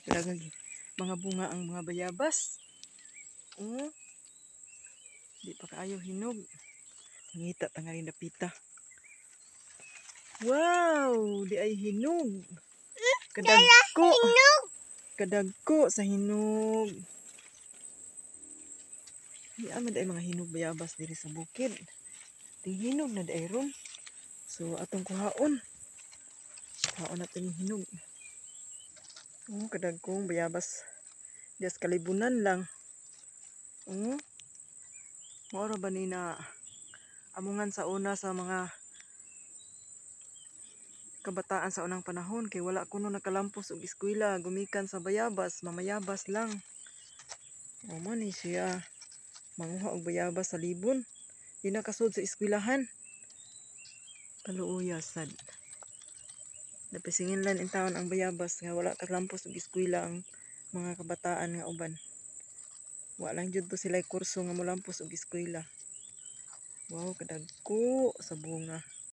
Kadaghan mga bunga ang mga bayabas. Oh, di pa kaayo hinog. Ngita tanga rin napita. Wow, di ay hinog. Kadagko. Kadagko sa hinog. Di amad ay mga hinog bayabas diri sa bukid. Ting hinog na di ron. So atong kuhaon. Kuhaon natin yung hinog. Oh, kadagkong bayabas. Dias kalibunan lang. Oh. Maura ba ni na amungan sa una sa mga kabataan sa unang panahon kay wala kuno nakalampos og eskwela gumikan sa bayabas, mamayabas lang. O man ni siya manguha og bayabas sa libon. Di na kasud sa eskwelahan. Kaluoya sad. Napisingin lang in taon ang bayabas nga wala kalampos og eskwela ang mga kabataan nga uban. Wa lang jud to sila kurso nga molampos og eskwela. Wow, kadagko sa bunga.